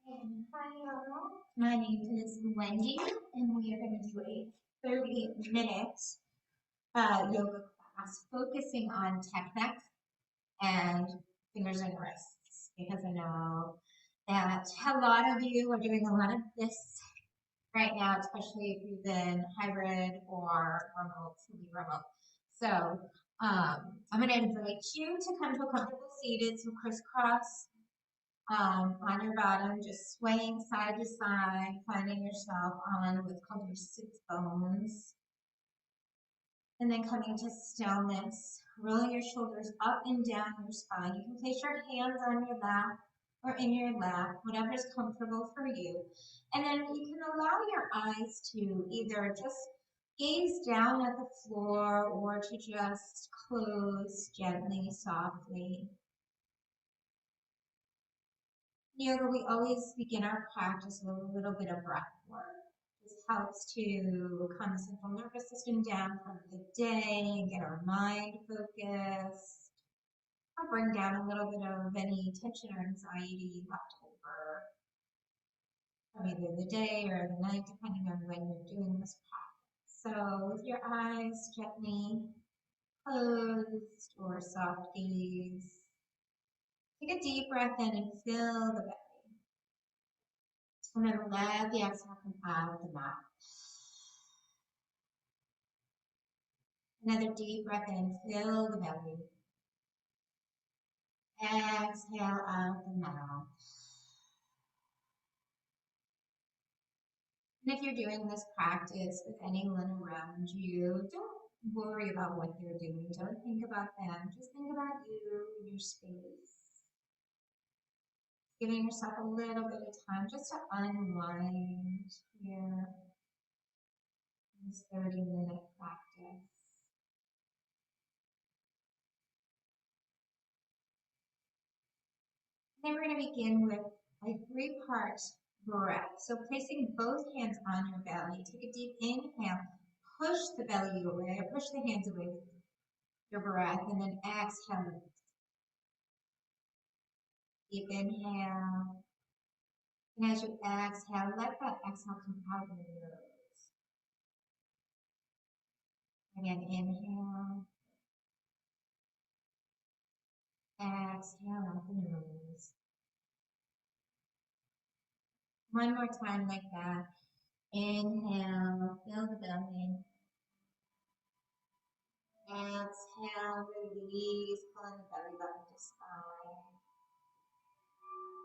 Hi, y'all. My name is Wendy, and we are going to do a 30-minute yoga class focusing on technique and fingers and wrists, because I know that a lot of you are doing a lot of this right now, especially if you've been hybrid or remote, fully remote. So I'm going to invite you to come to a comfortable seated, so crisscross on your bottom, just swaying side to side, finding yourself on what's called your sits bones. And then coming to stillness, rolling your shoulders up and down your spine. You can place your hands on your lap or in your lap, whatever's comfortable for you. And then you can allow your eyes to either just gaze down at the floor or to just close gently, softly. Yoga, we always begin our practice with a little bit of breath work. This helps to calm the central nervous system down from the day and get our mind focused. I'll bring down a little bit of any tension or anxiety left over from either the day or the night, depending on when you're doing this practice. So with your eyes gently closed or soft gaze, take a deep breath in and fill the belly. And then let the exhale come out of the mouth. Another deep breath in, fill the belly. Exhale out the mouth. And if you're doing this practice with anyone around you, don't worry about what they're doing. Don't think about them. Just think about you and your space. Giving yourself a little bit of time just to unwind here in this 30-minute practice. Then we're going to begin with a 3-part breath. So placing both hands on your belly, take a deep inhale, push the belly away, push the hands away with your breath, and then exhale. Deep inhale. And as you exhale, let that exhale come out of your nose. Again, inhale. Exhale out the nose. One more time like that. Inhale, fill the belly. Exhale, release, pulling the belly button to spine.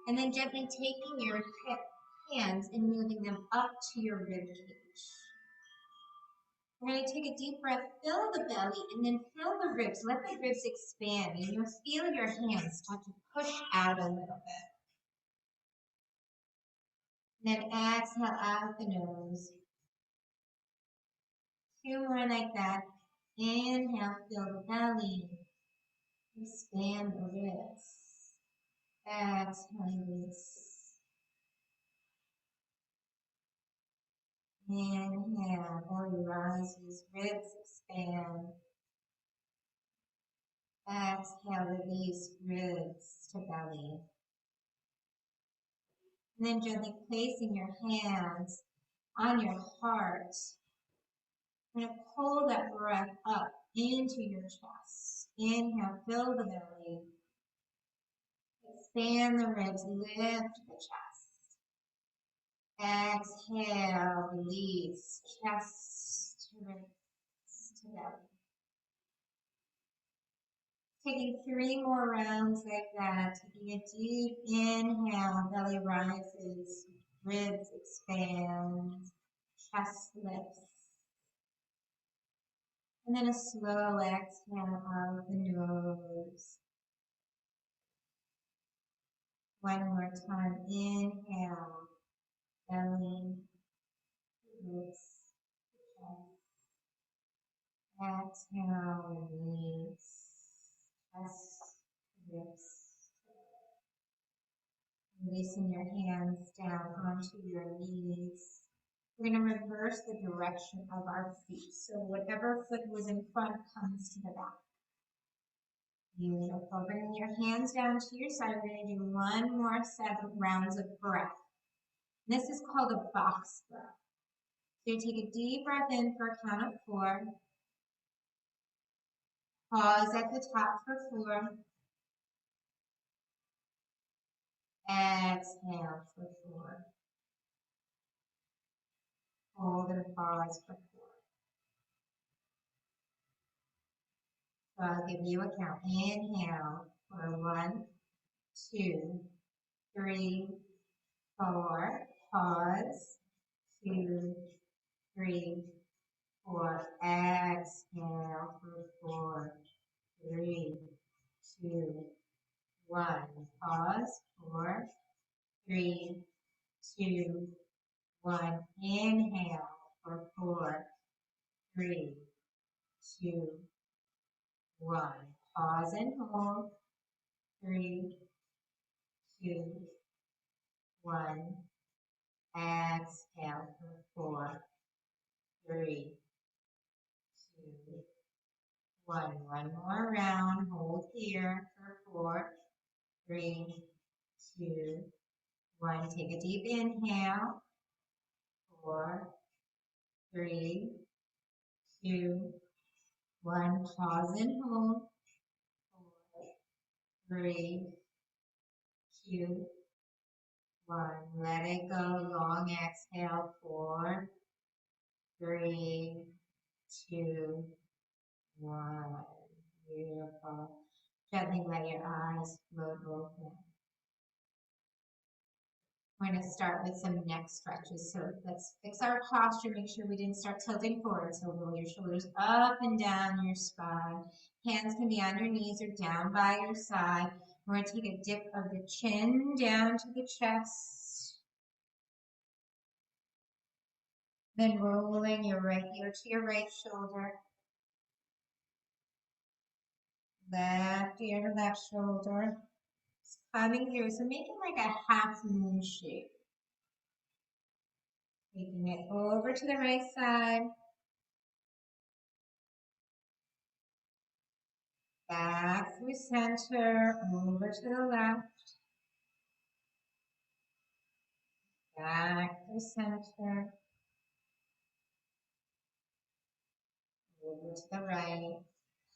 And then gently taking your hands and moving them up to your rib cage. We're going to take a deep breath, fill the belly, and then fill the ribs. Let the ribs expand, and you'll feel your hands start to push out a little bit. And then exhale out the nose. 2 more like that. Inhale, fill the belly. Expand the ribs. Exhale, release. Inhale, belly rises, ribs expand. Exhale, release, ribs to belly. And then gently placing your hands on your heart. You're going to pull that breath up into your chest. Inhale, fill the belly. Expand the ribs, lift the chest. Exhale, release, chest to ribs to belly. Taking 3 more rounds like that. Taking a deep inhale, belly rises, ribs expand, chest lifts. And then a slow exhale out the nose. One more time. Inhale, belly, ribs, chest. Exhale, release, chest, ribs. Releasing your hands down onto your knees. We're going to reverse the direction of our feet. So whatever foot was in front comes to the back. Beautiful. Bringing your hands down to your side. We're going to do 1 more set of rounds of breath. This is called a box breath. So you take a deep breath in for a count of 4. Pause at the top for 4. Exhale for 4. Hold and pause for 4. So I'll give you a count. Inhale for 1, 2, 3, 4. Pause. 2, 3, 4. Exhale for 4, 3, 2, 1. Pause. 4, 3, 2, 1. Inhale for 4, 3, 2, 1. Pause and hold. 3, 2, 1. Exhale for 4, 3, 2, 1. One more round. Hold here for 4, 3, 2, 1. Take a deep inhale. 4, 3, 2, 1. Pause and hold. 4, 3, 2, 1. Let it go. Long exhale. 4, 3, 2, 1. Beautiful. Gently let your eyes float open. We're going to start with some neck stretches. So let's fix our posture. Make sure we didn't start tilting forward. So roll your shoulders up and down your spine. Hands can be on your knees or down by your side. We're going to take a dip of the chin down to the chest. Then rolling your right ear to your right shoulder. Left ear to left shoulder. Coming through, so making like a half moon shape. Taking it over to the right side. Back through center, over to the left. Back through center. Over to the right.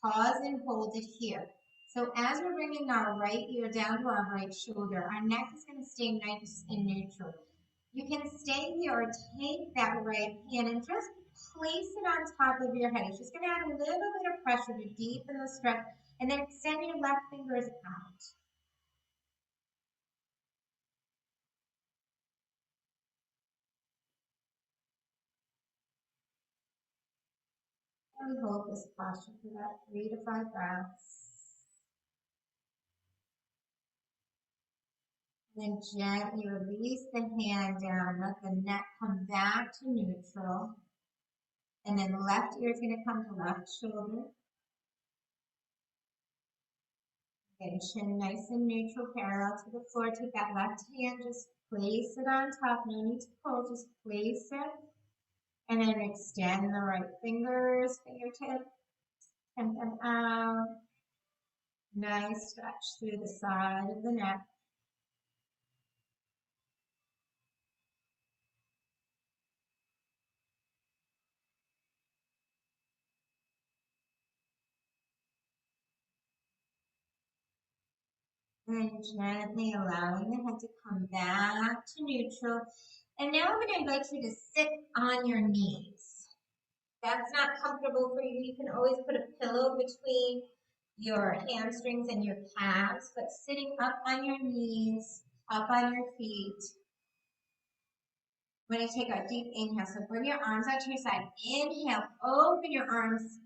Pause and hold it here. So as we're bringing our right ear down to our right shoulder, our neck is going to stay nice and neutral. You can stay here or take that right hand and just place it on top of your head. It's just going to add a little bit of pressure to deepen the stretch, and then extend your left fingers out. And hold this posture for about 3 to 5 breaths. Then gently release the hand down. Let the neck come back to neutral. And then left ear is going to come to left shoulder. Again, chin nice and neutral, parallel to the floor. Take that left hand, just place it on top. No need to pull, just place it. And then extend the right fingers, fingertips, and them out. Nice stretch through the side of the neck. And gently allowing the head to come back to neutral. And now I'm going to invite you to sit on your knees. If that's not comfortable for you, you can always put a pillow between your hamstrings and your calves, but sitting up on your knees, up on your feet. We're going to take a deep inhale. So bring your arms out to your side. Inhale, open your arms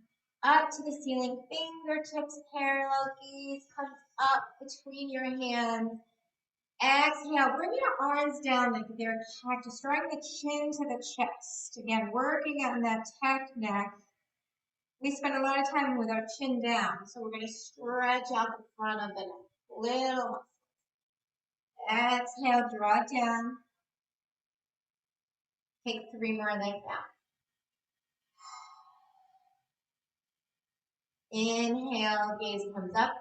up to the ceiling. Fingertips parallel, gaze comes up between your hands. Exhale, bring your arms down like they're a cactus, drawing the chin to the chest. Again, working on that tech neck. We spend a lot of time with our chin down, so we're going to stretch out the front of the neck. Little. Exhale, draw it down. Take 3 more like that. Inhale, gaze comes up.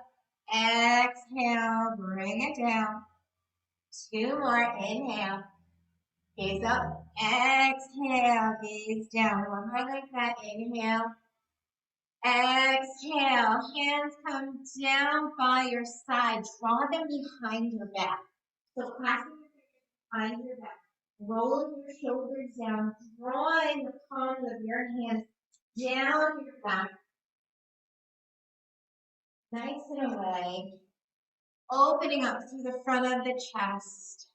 Exhale, bring it down. 2 more, inhale. Gaze up. Exhale. Gaze down. One more like that. Inhale. Exhale. Hands come down by your side. Draw them behind your back. So clasping your fingers behind your back. Rolling your shoulders down. Drawing the palms of your hands down your back. Nice and away. Opening up through the front of the chest.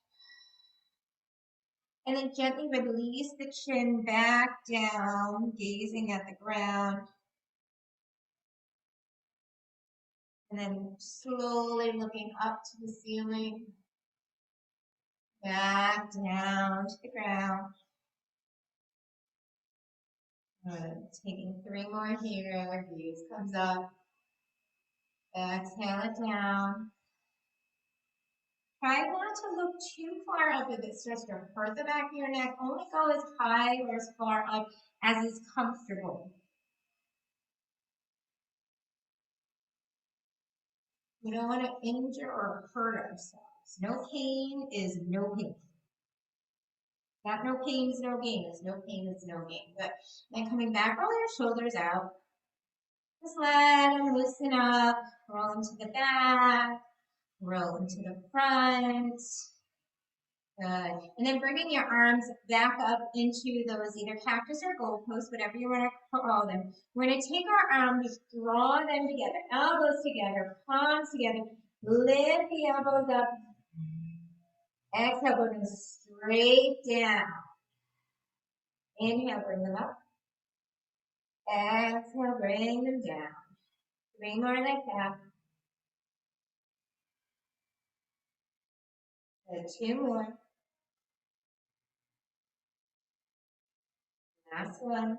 And then gently release the chin back down, gazing at the ground. And then slowly looking up to the ceiling. Back down to the ground. Good. Taking 3 more here. Gaze comes up. Exhale it down. Try not to look too far up if it starts to hurt the back of your neck. Only go as high or as far up as is comfortable. We don't want to injure or hurt ourselves. No pain is no pain. Not no pain is no gain. It's no pain is no gain. Good. Then coming back, roll your shoulders out. Just let them loosen up. Roll into the back. Roll into the front. Good. And then bringing your arms back up into those either cactus or goalposts, whatever you want to call them. We're going to take our arms, draw them together, elbows together, palms together. Lift the elbows up. Exhale, bring them straight down. Inhale, bring them up. Exhale, bring them down. 3 more like that. And 2 more. Last one.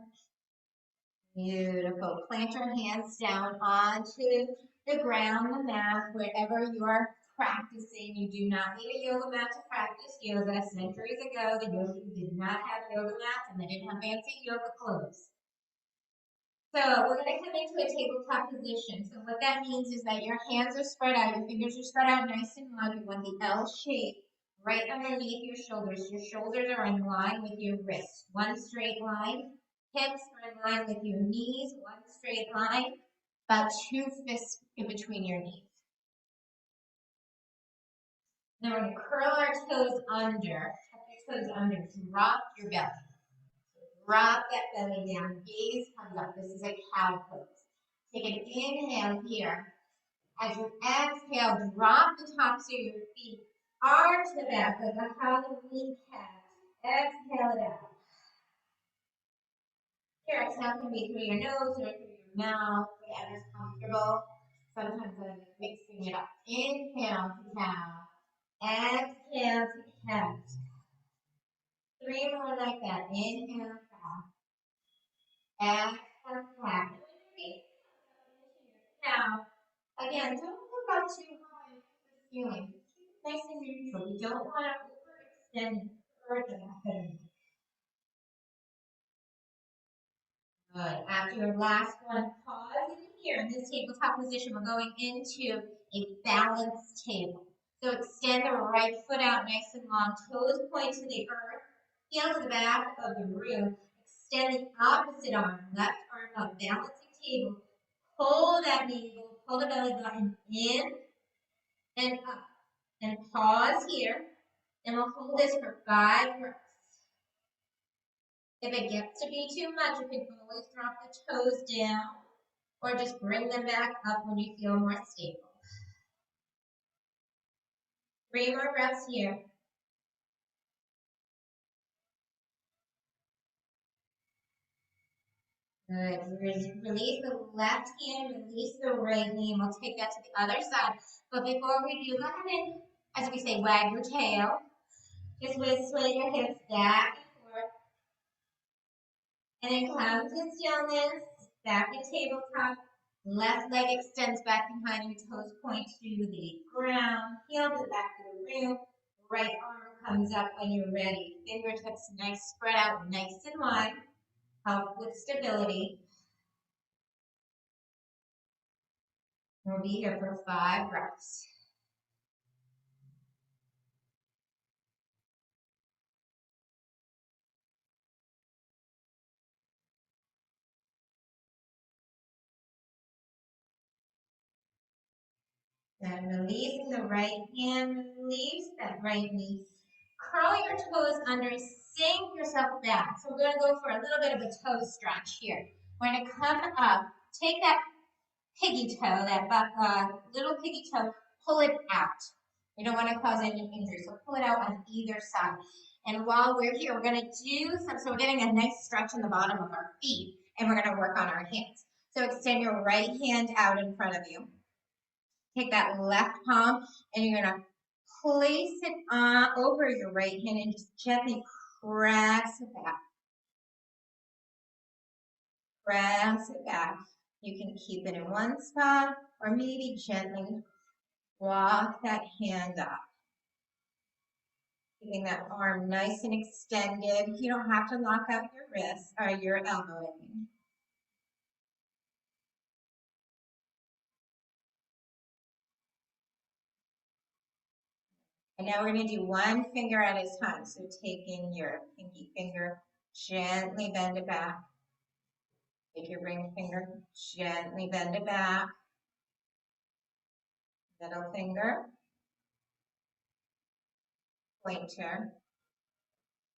Beautiful. Plant your hands down onto the ground, the mat, wherever you are practicing. You do not need a yoga mat to practice yoga. Centuries ago, the yogis did not have yoga mats and they didn't have fancy yoga clothes. So we're going to come into a tabletop position. So what that means is that your hands are spread out, your fingers are spread out nice and wide. You want the L shape right underneath your shoulders. Your shoulders are in line with your wrists. One straight line. Hips are in line with your knees. One straight line. About 2 fists in between your knees. Now we're going to curl our toes under. Tuck your toes under. Drop your belly. Drop that belly down. Gaze comes up. This is a cow pose. Take an inhale here. As you exhale, drop the tops of your feet. Arch the back like a Halloween cat. Exhale it out. Your exhale can be through your nose or through your mouth, whatever's comfortable. Sometimes I'm mixing it up. Inhale to cow. Exhale to cat. 3 more like that. Inhale, cow. Exhale, cat. Now, again, don't look up too high into the ceiling. Keep it nice and neutral. You don't want to overextend and hurt the back of the neck. Good. After your last one, pause in here. In this tabletop position, we're going into a balanced table. So extend the right foot out nice and long. Toes point to the earth. Heel to the back of the room. Extend the opposite arm. Left arm up. Balancing table. Pull that navel. Pull the belly button in and up. And pause here. And we'll hold this for 5 breaths. If it gets to be too much, you can always drop the toes down or just bring them back up when you feel more stable. 3 more breaths here. Good. Release the left hand, release the right knee, and we'll take that to the other side. But before we do, go ahead and, as we say, wag your tail. Just sway your hips back and forth. And then come to stillness, back in tabletop. Left leg extends back behind you, toes point to the ground, heel to the back of the room. Right arm comes up when you're ready. Fingertips nice, spread out nice and wide. Help with stability. We'll be here for 5 breaths. Then releasing the right hand, release that right knee. Curl your toes under, sink yourself back. So we're going to go for a little bit of a toe stretch here. We're going to come up, take that piggy toe, that little piggy toe, pull it out. We don't want to cause any injury, so pull it out on either side. And while we're here, we're going to do so we're getting a nice stretch in the bottom of our feet, and we're going to work on our hands. So extend your right hand out in front of you. Take that left palm, and you're going to place it over your right hand and just gently press it back. Press it back. You can keep it in one spot or maybe gently walk that hand up. Keeping that arm nice and extended. You don't have to lock out your wrist or your elbow. And now we're going to do one finger at a time. So taking your pinky finger, gently bend it back. Take your ring finger, gently bend it back. Middle finger, pointer.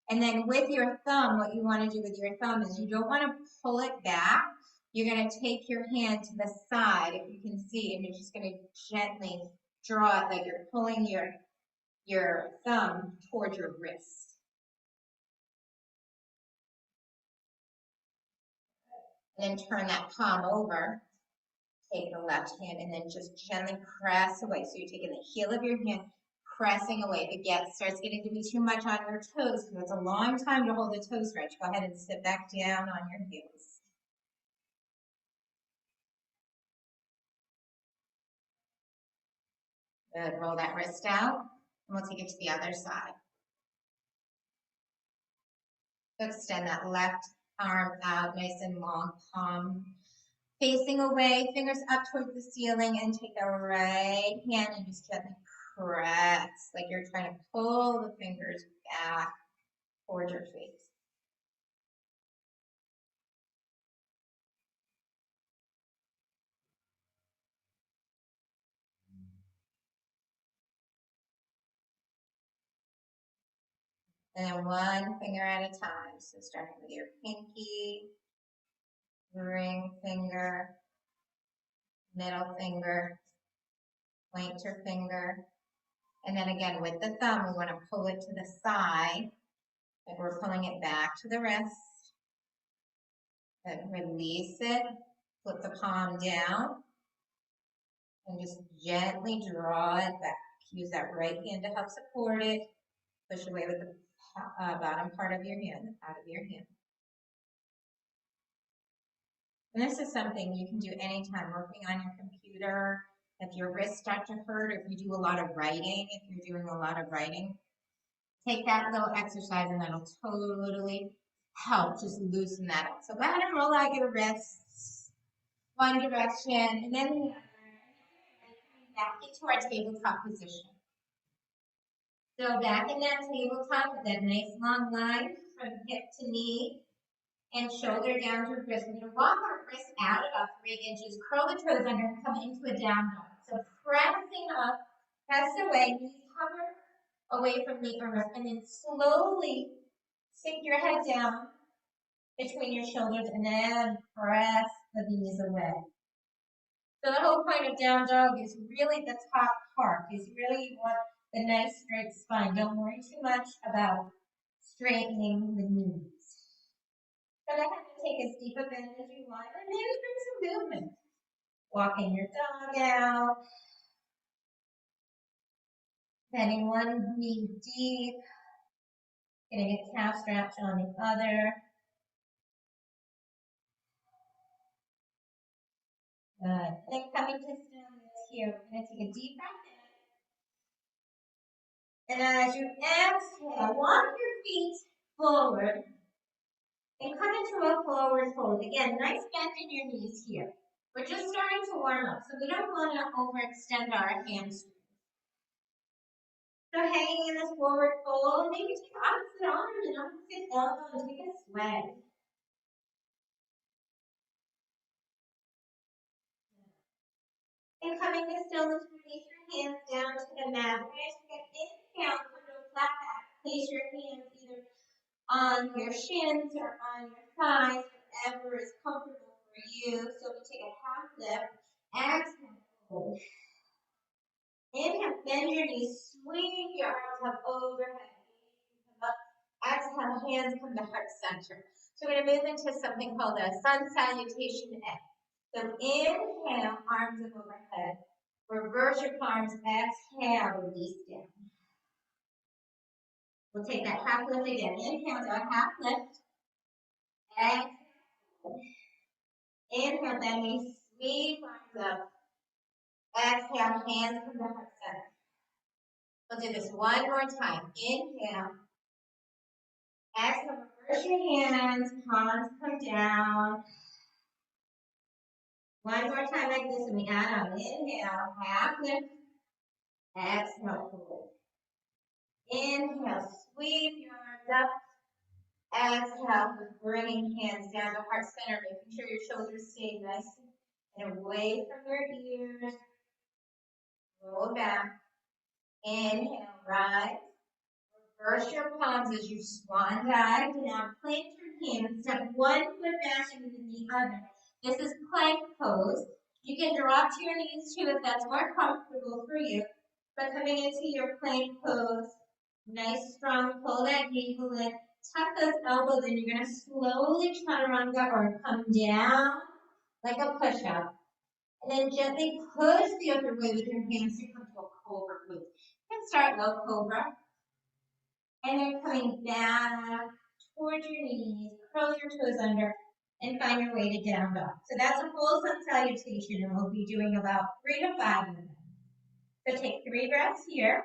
And then with your thumb, what you want to do with your thumb is you don't want to pull it back. You're going to take your hand to the side, if you can see, and you're just going to gently draw it like you're pulling your thumb towards your wrist. And then turn that palm over. Take the left hand and then just gently press away. So you're taking the heel of your hand, pressing away. If it starts getting to be too much on your toes, because it's a long time to hold a toe stretch, go ahead and sit back down on your heels. Good. Roll that wrist out, and we'll take it to the other side. So extend that left arm out, nice and long, palm facing away, fingers up towards the ceiling, and take the right hand and just gently press, like you're trying to pull the fingers back towards your face. And then one finger at a time. So starting with your pinky, ring finger, middle finger, pointer finger. And then again with the thumb, we want to pull it to the side. Like we're pulling it back to the wrist. Then release it, flip the palm down, and just gently draw it back. Use that right hand to help support it. Push away with the bottom part of your hand, out of your hand. And this is something you can do anytime, working on your computer. If your wrists start to hurt, or if you do a lot of writing, if you're doing a lot of writing, take that little exercise and that'll totally help just loosen that up. So go ahead and roll out your wrists one direction and then the other, and back into our tabletop position. So back in that tabletop with that nice long line from hip to knee and shoulder down to wrist. We're going to walk our wrists out about 3 inches, curl the toes under, and come into a down dog. So pressing up, press away, knees hover away from knee or wrist, and then slowly sink your head down between your shoulders and then press the knees away. So the whole point of down dog is really the top part, is really you want the nice straight spine. Don't worry too much about straightening the knees. So go ahead and take as deep a bend as you want, and maybe bring some movement. Walking your dog out, bending one knee deep, getting a calf stretch on the other. Good. And then coming to stillness here, we're going to take a deep breath in. And as you exhale, walk your feet forward and come into a forward fold. Again, nice bend in your knees here. We're just starting to warm up, so we don't want to overextend our hamstrings. So hanging in this forward fold, maybe take opposite arm and opposite elbow and take a sway. And coming to stillness, release your hands down to the mat. We're going to inhale, come to a flat back. Place your hands either on your shins or on your thighs, whatever is comfortable for you. So we take a half lift. Exhale, fold. Inhale, bend your knees, swing your arms up overhead. Exhale, hands come to heart center. So we're going to move into something called a sun salutation X. So inhale, arms up overhead. Reverse your palms, exhale, release down. We'll take that half lift again. Inhale, do a half lift. Exhale. Inhale, then we sweep arms up. Exhale, hands come to heart center. We'll do this one more time. Inhale. Exhale, reverse your hands, palms come down. One more time like this, and we add on. Inhale, half lift. Exhale, fold. Inhale, sweep your arms up. Exhale, bringing hands down to heart center, making sure your shoulders stay nice and away from your ears. Roll back. Inhale, rise. Reverse your palms as you swan dive down. Plant your hands. Step one foot back and then the other. This is plank pose. You can drop to your knees too if that's more comfortable for you. But coming into your plank pose, nice strong, pull that navel in. Tuck those elbows in. You're going to slowly chaturanga or come down like a push-up. And then gently push the other way with your hands to come to a cobra pose. You can start low cobra. And then coming back towards your knees, curl your toes under, and find your way to down dog. So that's a full sun salutation, and we'll be doing about 3 to 5 of them. So take 3 breaths here.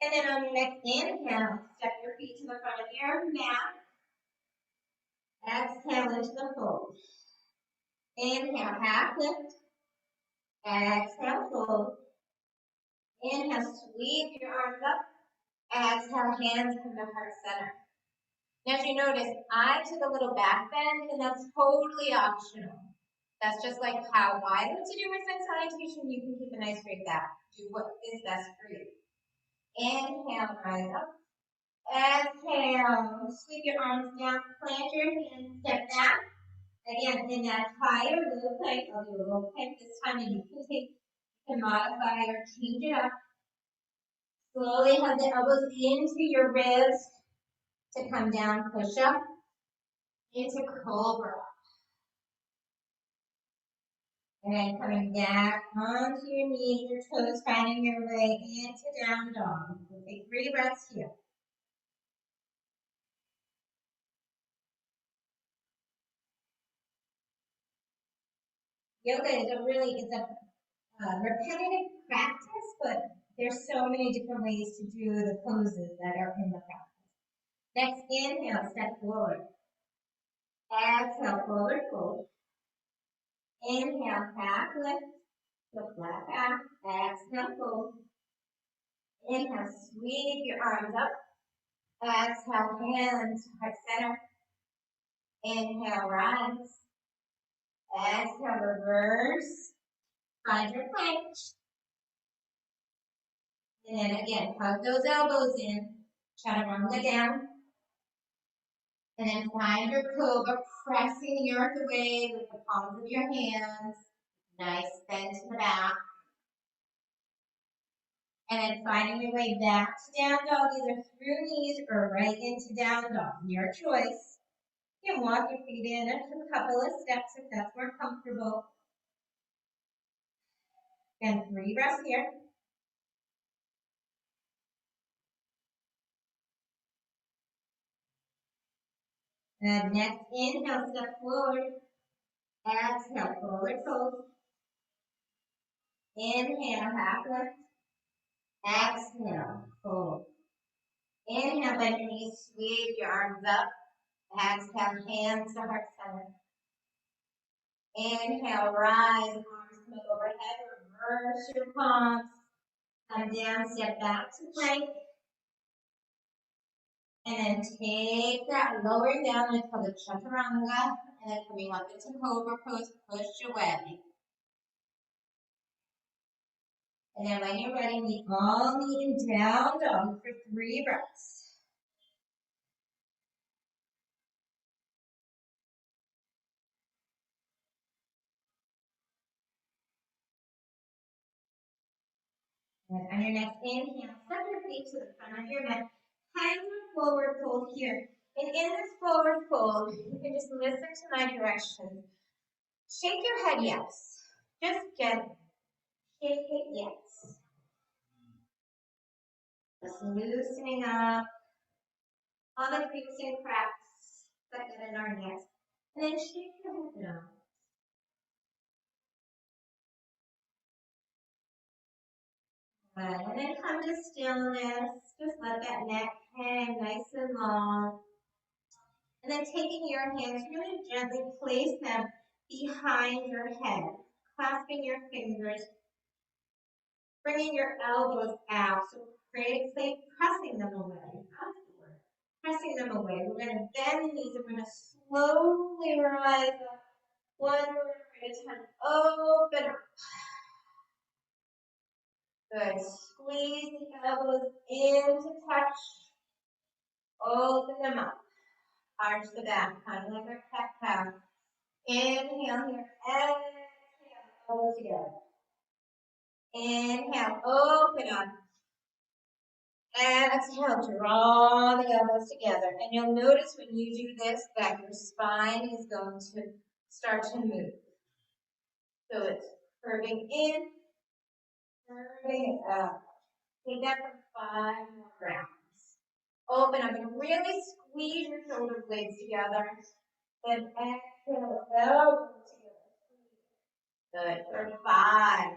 And then on your next inhale, step your feet to the front of your mat. Exhale into the fold. Inhale, half lift. Exhale, fold. Inhale, sweep your arms up. Exhale, hands come to heart center. Now, as you notice, I took a little back bend, and that's totally optional. That's just like how I like to do my sun salutation. You can keep a nice straight back. Do what is best for you. Inhale, rise up. Exhale, sweep your arms down, plant your hands, step back. Again, in that higher low plank, I'll do a low plank this time, and you can modify or change it up. Slowly hug the elbows into your ribs to come down, push up into cobra. And then coming back onto your knees, your toes, finding your way into down dog. We'll take 3 breaths here. Yoga is a repetitive practice, but there's so many different ways to do the poses that are in the practice. Next, inhale, step forward. Exhale, forward fold. Inhale, half lift, to flat back. Exhale, fold. Inhale, sweep your arms up. Exhale, hands to heart center. Inhale, rise. Exhale, reverse. Find your plank. And then again, hug those elbows in. Chaturanga down. And then find your cobra, pressing the earth away with the palms of your hands. Nice bend to the back. And then finding your way back to down dog, either through knees or right into down dog. Your choice. You can walk your feet in a couple of steps if that's more comfortable. And 3 breaths here. And next, inhale, step forward. Exhale, forward fold. Inhale, half lift. Exhale, fold. Inhale, bend your knees, sweep your arms up. Exhale, hands to heart center. Inhale, rise, arms come overhead, reverse your palms. Come down, step back to plank. And then take that lowering down until the chaturanga, and then coming up into cobra pose, push away. And then when you're ready, we all meet in down dog for 3 breaths. And on your next inhale, step your feet to the front of your mat. Hands are forward fold here. And in this forward fold, you can just listen to my direction. Shake your head yes. Just gently. Shake it yes. Just loosening up all the creaks and cracks that get in our necks. And then shake your head down. Good. And then come to stillness. Just let that neck hang nice and long. And then taking your hands, you're going to gently place them behind your head, clasping your fingers, bringing your elbows out. So pressing them away. Pressing them away. We're going to bend the knees. We're going to slowly rise up. One vertebrae at a time. Open up. Good. Squeeze the elbows into touch. Open them up. Arch the back, kind of like our cat cow. Inhale here. Exhale. Elbows together. Inhale. Open up. Exhale. Draw the elbows together. And you'll notice when you do this that your spine is going to start to move. So it's curving in, curving out. Take that for 5 more rounds. Open up and really squeeze your shoulder blades together. Then exhale, elbows together. Good. For 5,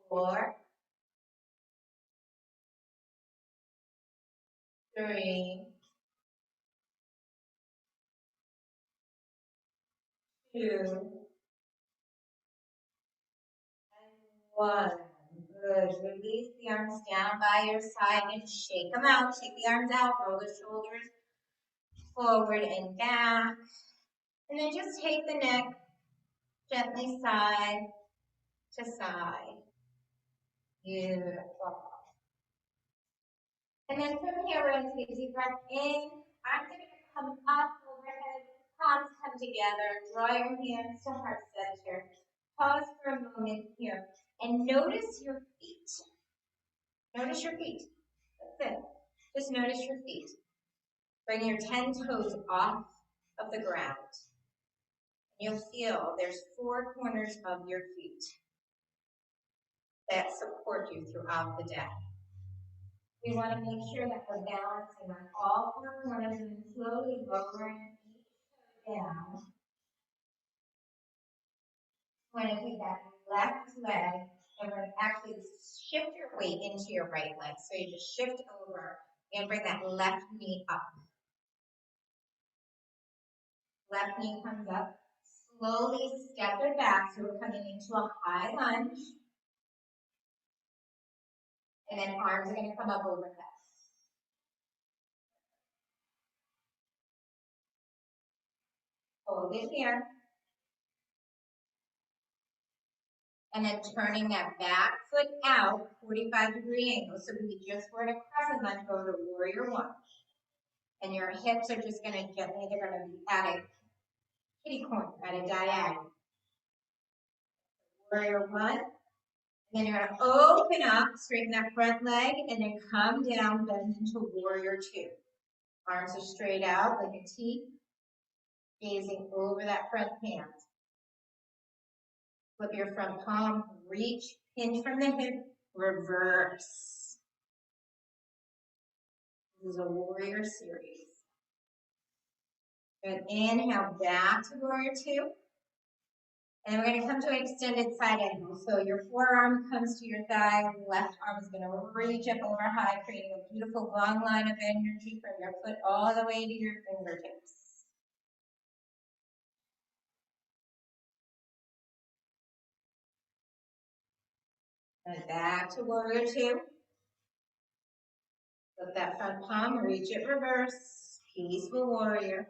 4, 3, 2, 1. Good. Release the arms down by your side and shake them out. Shake the arms out. Roll the shoulders forward and back. And then just take the neck gently side to side. Beautiful. And then from here, we're going to take a deep breath in. Arms are going to come up overhead. Palms come together. Draw your hands to heart center. Pause for a moment here. And notice your feet. Notice your feet. That's it. Just notice your feet. Bring your 10 toes off of the ground. You'll feel there's 4 corners of your feet that support you throughout the day. We want to make sure that we're balancing on all 4 corners and slowly lowering each toe down. We're going to take that left leg and we're going to actually shift your weight into your right leg. So you just shift over and bring that left knee up. Left knee comes up. Slowly step it back so we're coming into a high lunge. And then arms are going to come up overhead. Hold it here. And then turning that back foot out, 45-degree angle. So we just were in a crescent lunge, go to warrior 1. And your hips are just going to gently, they're going to be at a kitty corner, at a diagonal. Warrior 1. And then you're going to open up, straighten that front leg, and then come down, bend into warrior 2. Arms are straight out like a T, gazing over that front hand. Flip your front palm, reach, hinge from the hip, reverse. This is a warrior series. Good. Inhale back to warrior 2. And then we're going to come to an extended side angle. So your forearm comes to your thigh, left arm is going to reach up over high, creating a beautiful long line of energy from your foot all the way to your fingertips. And back to warrior 2. Flip that front palm, reach it reverse, peaceful warrior.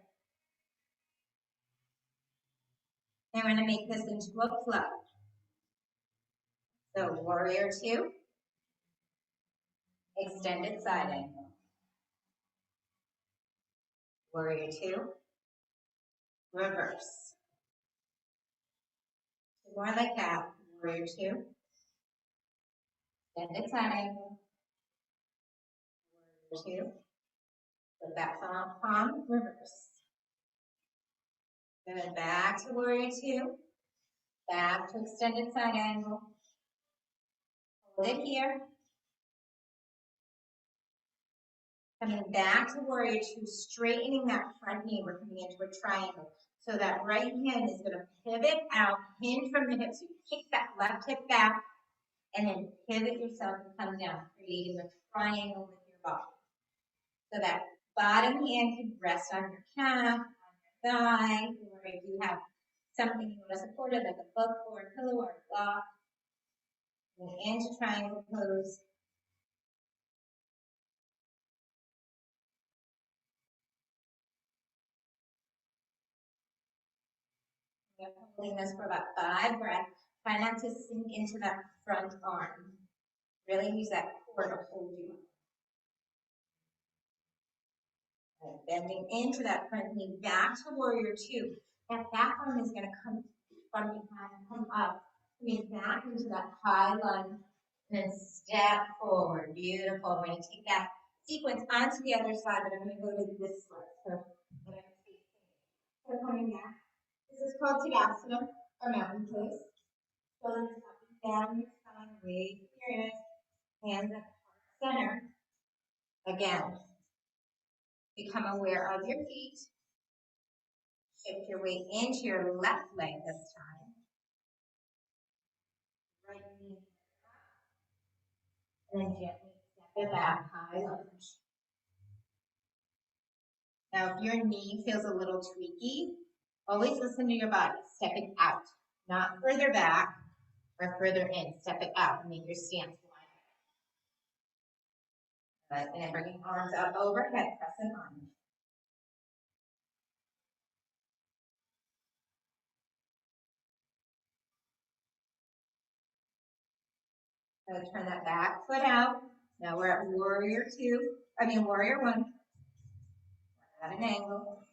And we're going to make this into a flow. So warrior 2, extended side angle. Warrior 2, reverse. Two more like that. Warrior 2, extended side angle. Warrior 2, flip that palm, reverse. Then back to warrior 2, back to extended side angle. Hold it here. Coming back to warrior 2, straightening that front knee. We're coming into a triangle. So that right hand is going to pivot out, hinge from the hip. So you kick that left hip back, and then pivot yourself and come down, creating a triangle with your body. So that bottom hand can rest on your calf, on your thigh, or if you have something you want to support it, like a book or a pillow or a block. And into triangle pose. We're holding this for about 5 breaths. Try not to sink into that front arm. Really use that core to hold you up. Bending into that front knee, back to warrior 2. That back arm is going to come from behind, come up, coming back into that high lunge, and then step forward. Beautiful. We're going to take that sequence onto the other side, but I'm going to go to this side. So coming back. This is called Tadasana, or mountain pose. Shoulders up and down your spine, raise your wrist, hands at the heart center. Again, become aware of your feet. Shift your weight into your left leg this time. Right knee up. And then gently step it back, high lunge. Now, if your knee feels a little tweaky, always listen to your body. Step it out, not further back or further in. Step it out and make your stance line. And then bringing arms up overhead, pressing on. So turn that back foot out. Now we're at warrior 1. We're at an angle.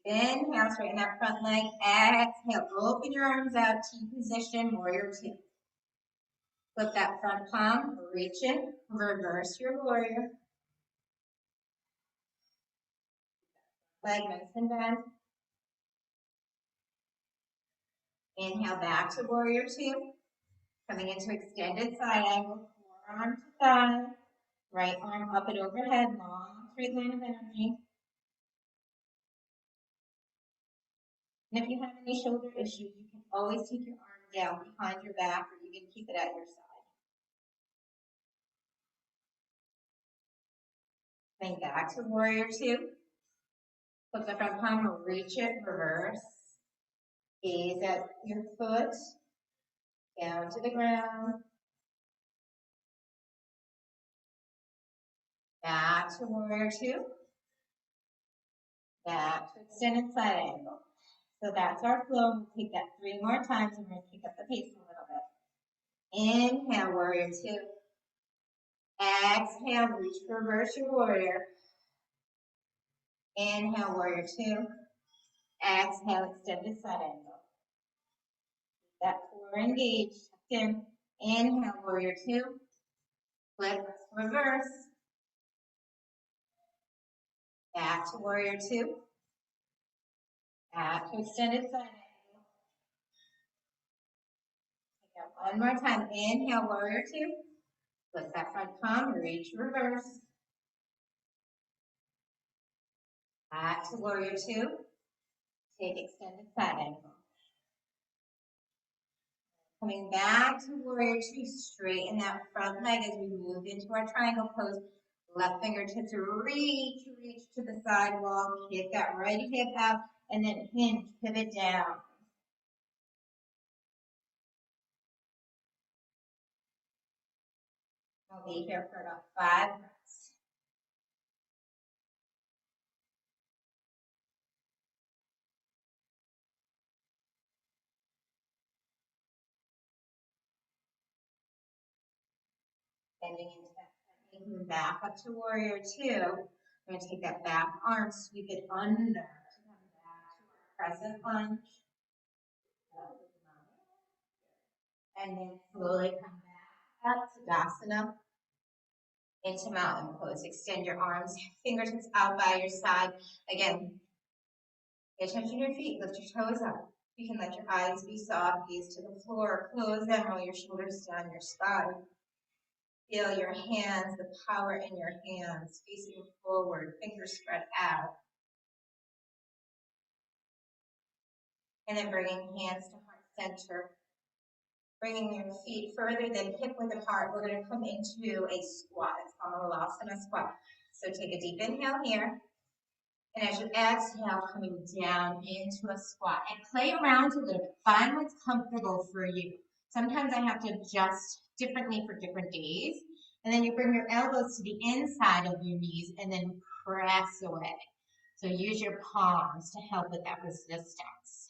Inhale, straighten that front leg. Exhale, open your arms out, T position, warrior 2. Flip that front palm, reach in, reverse your warrior. Leg nice and bent. Inhale back to warrior 2. Coming into extended side angle, forearm to thigh. Right arm up and overhead, long straight line of energy. And if you have any shoulder issues, you can always take your arm down behind your back, or you can keep it at your side. Then back to warrior 2. Flip the front palm, reach it, reverse. Gaze at your foot, down to the ground. Back to warrior 2. Back to extended side angle. So that's our flow. We'll take that 3 more times, and we're going to pick up the pace a little bit. Inhale, warrior 2. Exhale, reach, reverse your warrior. Inhale, warrior 2. Exhale, extended side angle. That core engaged. In. Inhale, warrior 2. Flip, reverse. Back to warrior 2. Back to extended side angle. Take out one more time. Inhale, warrior 2. Flip that front palm, reach, reverse. Back to warrior 2. Take extended side angle. Coming back to warrior 2, straighten that front leg as we move into our triangle pose. Left fingertips reach to the side wall. Kick that right hip out, and then hinge, pivot down. Now We'll be here for about 5 breaths. Bending into that, taking back up to warrior 2. We're going to take that back arm, sweep it under to come back to our present lunge. And then slowly come back up to Tadasana, into mountain pose. Extend your arms, fingertips out by your side. Again, pay attention to your feet, lift your toes up. You can let your eyes be soft, gaze to the floor, close them, roll your shoulders down your spine. Feel your hands, the power in your hands, facing forward, fingers spread out. And then bringing hands to heart center. Bringing your feet further than hip width apart, we're going to come into a squat. It's called a salutations squat. So take a deep inhale here. And as you exhale, coming down into a squat. And play around a little bit. Find what's comfortable for you. Sometimes I have to adjust differently for different days. And then you bring your elbows to the inside of your knees and then press away. So use your palms to help with that resistance.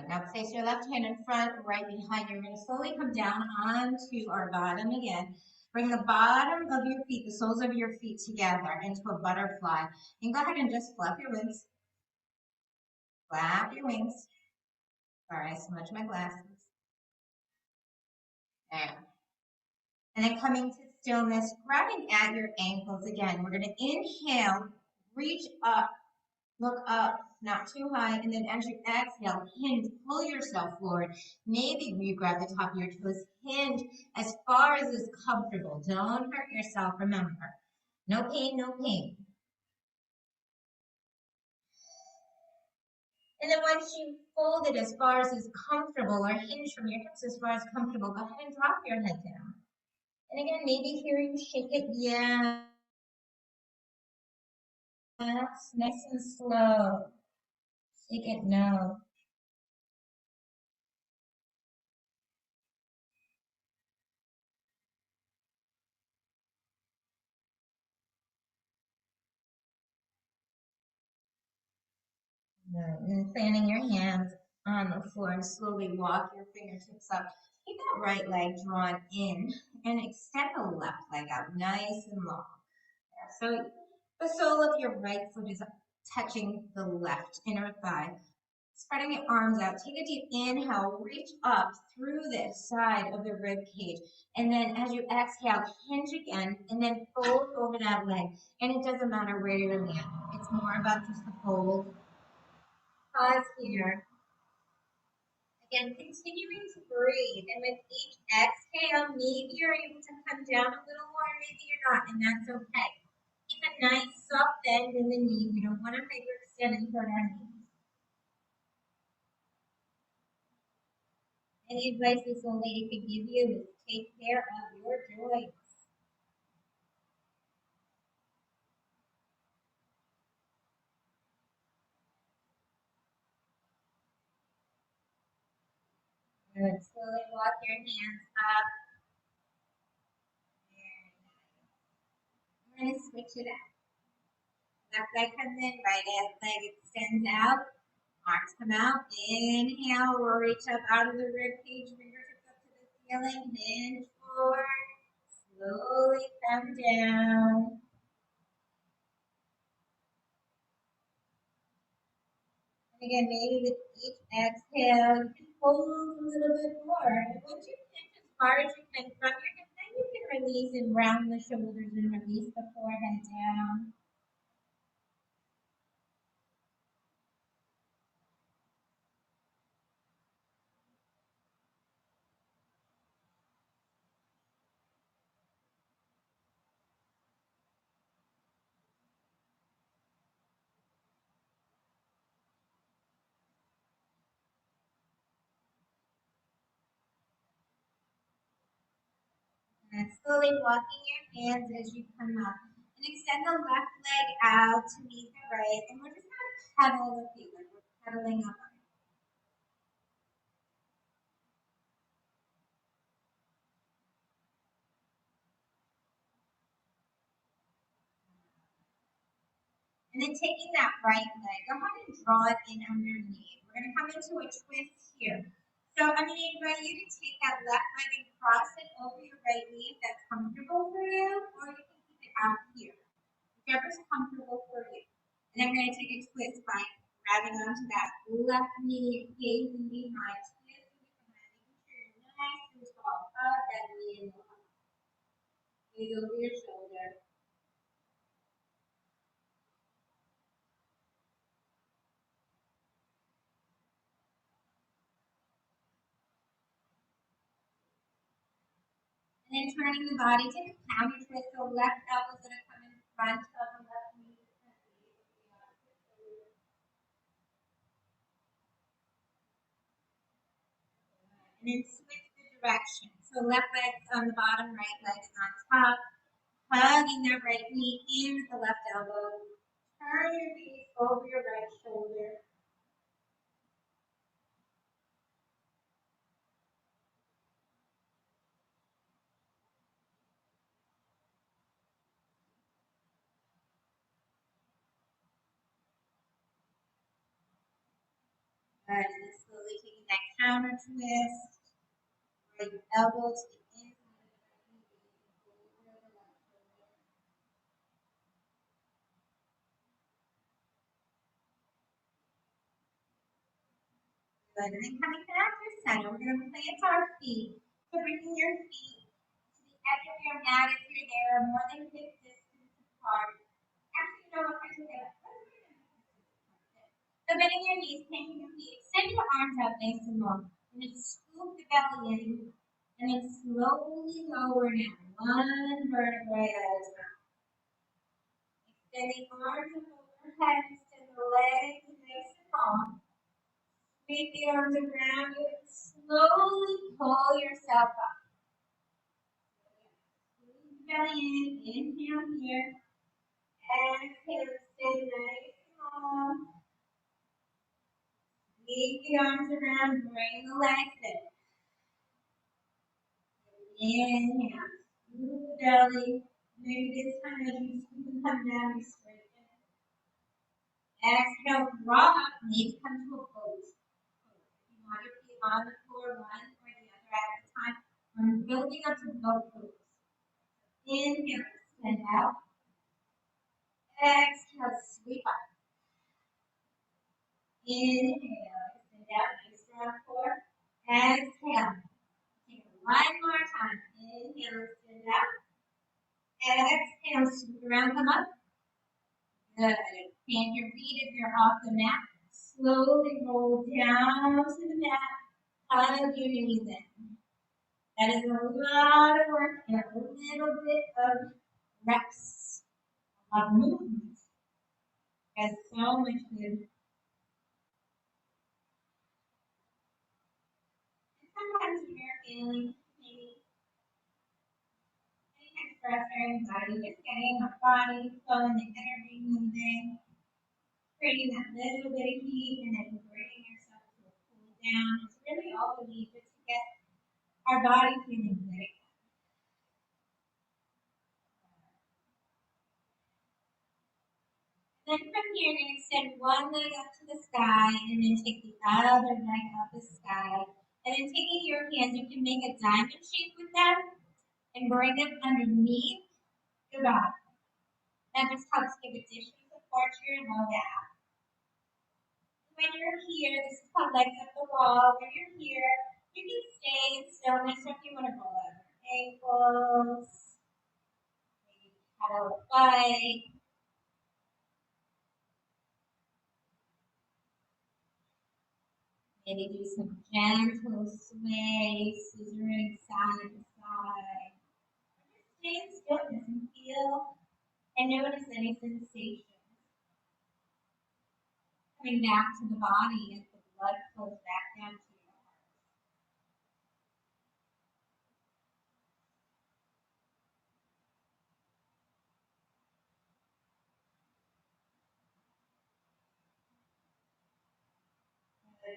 Now place your left hand in front, right behind you. We're going to slowly come down onto our bottom again. Bring the bottom of your feet, the soles of your feet together into a butterfly. And go ahead and just flap your wings. Flap your wings. Sorry, I smudged my glasses. There. And then coming to stillness, grabbing at your ankles again. We're going to inhale, reach up, look up, not too high, and then as you exhale, hinge, pull yourself forward. Maybe you grab the top of your toes, hinge as far as is comfortable. Don't hurt yourself, remember. No pain, no pain. And then once you fold it as far as is comfortable, or hinge from your hips as far as comfortable, go ahead and drop your head down. And again, maybe here you shake it, yeah. Nice and slow. Shake it, no. And then planting your hands on the floor and slowly walk your fingertips up. Keep that right leg drawn in and extend the left leg out nice and long. So the sole of your right foot is touching the left inner thigh. Spreading your arms out. Take a deep inhale. Reach up through the side of the rib cage. And then as you exhale, hinge again and then fold over that leg. And it doesn't matter where you're landing. It's more about just the fold. Pause here. Again, continuing to breathe. And with each exhale, maybe you're able to come down a little more, maybe you're not, and that's okay. Keep a nice soft bend in the knee. We don't want to hyperextend and hurt our knees. Any advice this old lady could give you is take care of your joints. Good. Slowly walk your hands up. We're going to switch it up. Left leg comes in, right leg extends out. Arms come out. Inhale, reach up out of the rib cage, fingertips up to the ceiling. Hinge forward. Slowly come down. Again, maybe with each exhale, you can hold a little bit more. And once you pinch as far as you can from your hip, then you can release and round the shoulders and release the forehead down. And slowly walking your hands as you come up. And extend the left leg out to meet the right. And we're just going to pedal the feet like we're pedaling up. And then taking that right leg, go ahead and draw it in underneath. We're going to come into a twist here. So I'm going to invite you to take that left leg and cross it over your right knee if that's comfortable for you, or you can keep it out here, whichever's comfortable for you. And I'm going to take a twist by grabbing onto that left knee, gazing behind, twist making sure you're nice and tall. Hug that knee and gaze over your shoulder. And then turning the body, take a counter twist. So left elbow's going to come in front of the left knee. And then switch the direction. So left leg's on the bottom, right leg is on top. Hugging that right knee into the left elbow. Turn your gaze over your right shoulder. And then slowly taking that counter twist. Right elbow to the inside of the right knee. Over the left shoulder. Good. And then coming back to center, we're going to plant our feet. So bringing your feet to the edge of your mat if you're there, more than hip distance apart. Actually, you know what? I should say that. So bending your knees, planting your feet, extend your arms out nice and long. And then scoop the belly in. And then slowly lower down. One vertebrae at a time. Extending arms overhead, extend the legs nice and long. Sweep the arms around you and slowly pull yourself up. Squeeze the belly in, inhale here. Exhale, stay nice and long. Sweep the arms around, bring the legs in. Inhale, scoop the belly. Maybe this time as you scoop and come down, you straighten. Exhale, drop, maybe come to a pose. If you want your feet on the floor, one or the other at a time. I'm building up to both poses. Inhale, extend out. Exhale, sweep up. Inhale, extend out, nice strong core. Exhale. Take it one more time. Inhale, extend out. Exhale, sweep around, come up. Good. Plant your feet if you're off the mat. Slowly roll down to the mat. Hug your knees in. That is a lot of work and a little bit of reps, of movement. Has so much good. And sometimes when you're feeling maybe any kind of stress or anxiety, just getting our body flowing, the energy moving, creating that little bit of heat, and then bringing yourself to a cool down. It's really all we need just to get our body feeling good. Then from here, you're going to extend one leg up to the sky, and then take the other leg up the sky. And then taking your hands, you can make a diamond shape with them and bring them underneath your body. That just helps give additional support to your low back. When you're here, this is called legs up the wall. When you're here, you can stay in stillness if you want to roll over ankles, maybe paddle a bike. Maybe do some gentle sway, scissoring side to side. Just stay in stillness and feel and notice any sensations. Coming back to the body as the blood flows back down to your heart.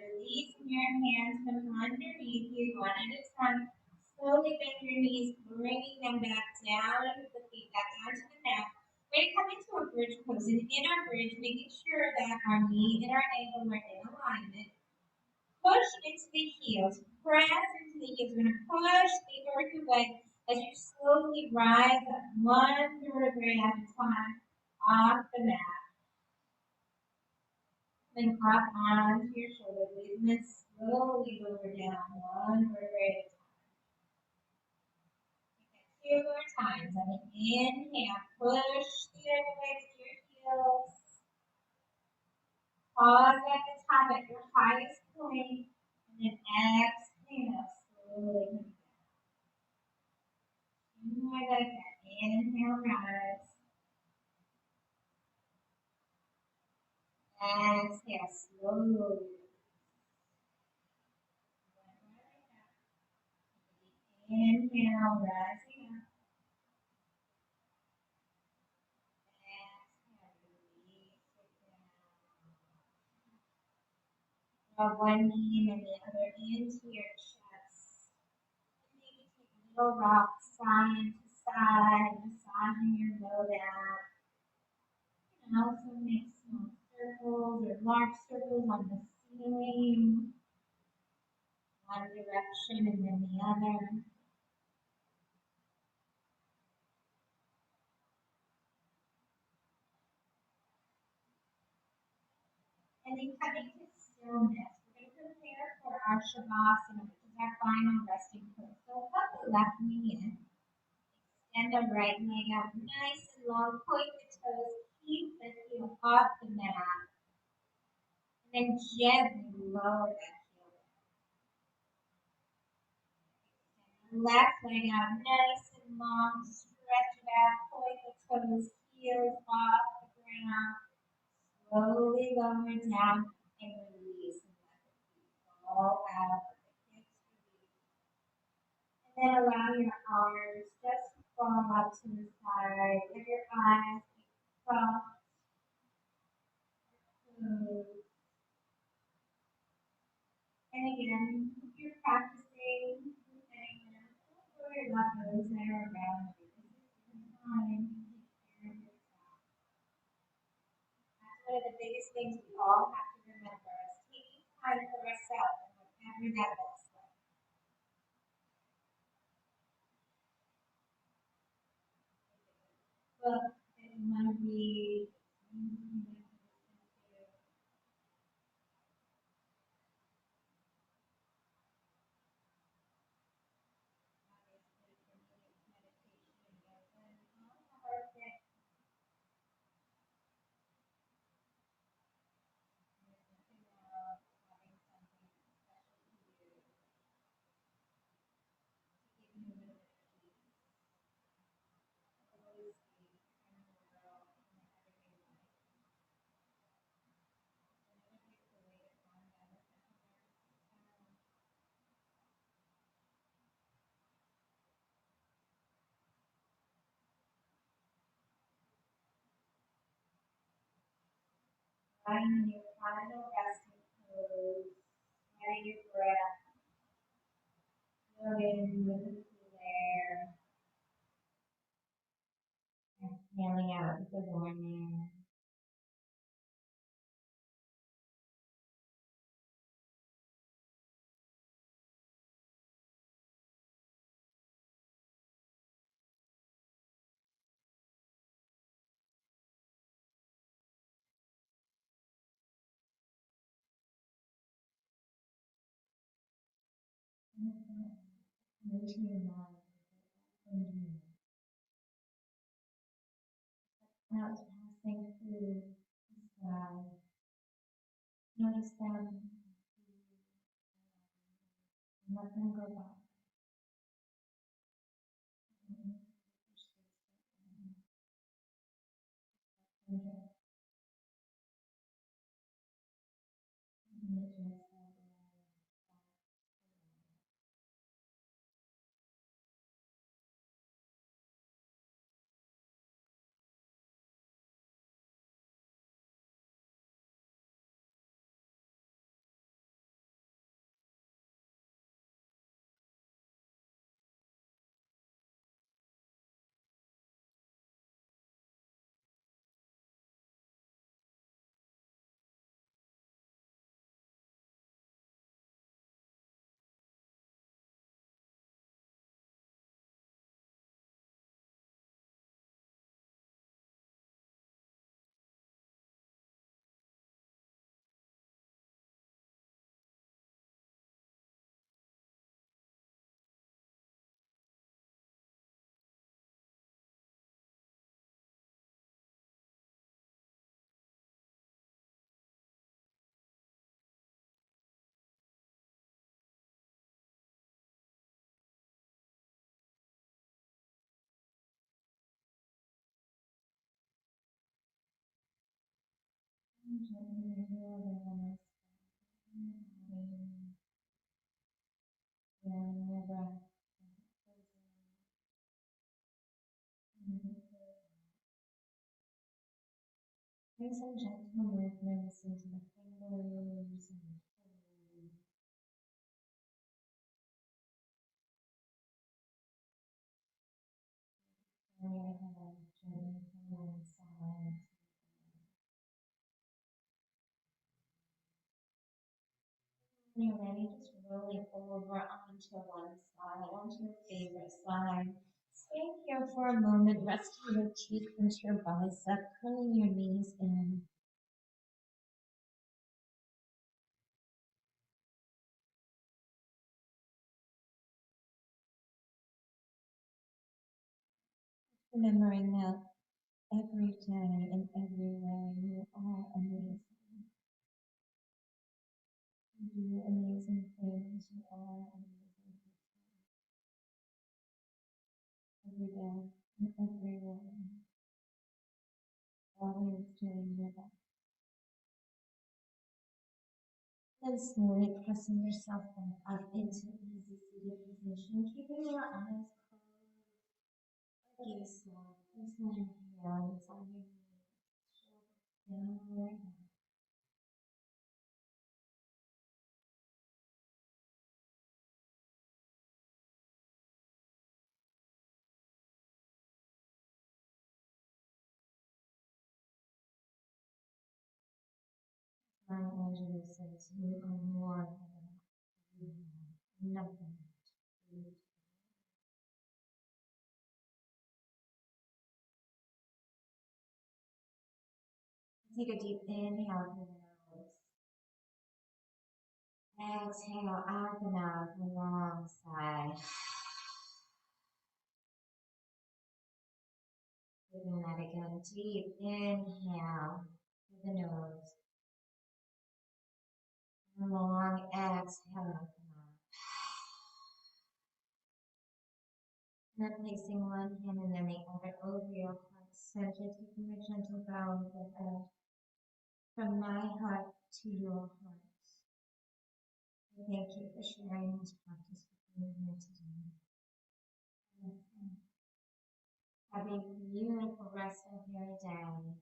releasing your hands from underneath you one at a time. Slowly bend your knees, bringing them back down into the feet, back down to the mat. We're going to come into a bridge pose, and in our bridge, making sure that our knee and our ankle are in alignment. Push into the heels, press into the heels. We're going to push the earth away as you slowly rise up one vertebrae at a time off the mat. Then up onto your shoulder blades and then slowly lower down one vertebrae at a time. Two more times. And then inhale, push the earth away with your heels. Pause at the top at your highest point. And then exhale, slowly come down. More like that. Inhale, rise. Exhale, slowly. Inhale, rising up. Exhale, release it down. Draw one knee and the other into your chest. Maybe take little rocks side to side, massaging your low back. You can also make small circles or large circles on the ceiling. One direction and then the other. And then coming to stillness, we're going to prepare for our Shavasana, which is our final resting pose. So put the left knee in, extend the right leg out nice and long, point the toes, keep the heel off the mat, and then gently lower that heel. Extend the left leg out nice and long, stretch it out, point the toes, heels off the ground, slowly lower down and release. All out of the hips release. And then allow your arms just to fall out to the side. Let your eyes be soft, closed. And again, if you're practicing with anyone else, don't worry about those that are around you. This is your time to take care of yourself. That's one of the biggest things we all have to remember is taking time for ourselves and whatever that looks like. Book that you want to read, finding your final resting pose, letting your breath flow in with the cool air, exhaling out with the warm air. Into your mind. Now it's passing through the sky. Notice them and let them go by. And gently release. Feeling your breath. Bring some gentle movements into the fingers and the toes. Turn your head gently from one side. When you're ready, just roll it over onto one side, onto your favorite side. Stay here for a moment, resting your cheek into your bicep, curling your knees in. Remembering that every day in every way you are amazing. You do amazing things. You are amazing every day in every way. Always doing your best. Then slowly pressing yourself back up into easy seated position, keeping your eyes closed. Like you small. Placing your hands on your knees, shoulders down your head. My Angela says you are more than enough. You have nothing to lose. Take a deep inhale through the nose. Exhale out the mouth, long sigh. Doing that again. Deep inhale through the nose. Long exhale out the mouth. And then placing one hand and then the other over your heart center, taking a gentle bow of the head from my heart to your heart. Thank you for sharing this practice with me here today. Have a beautiful rest of your day.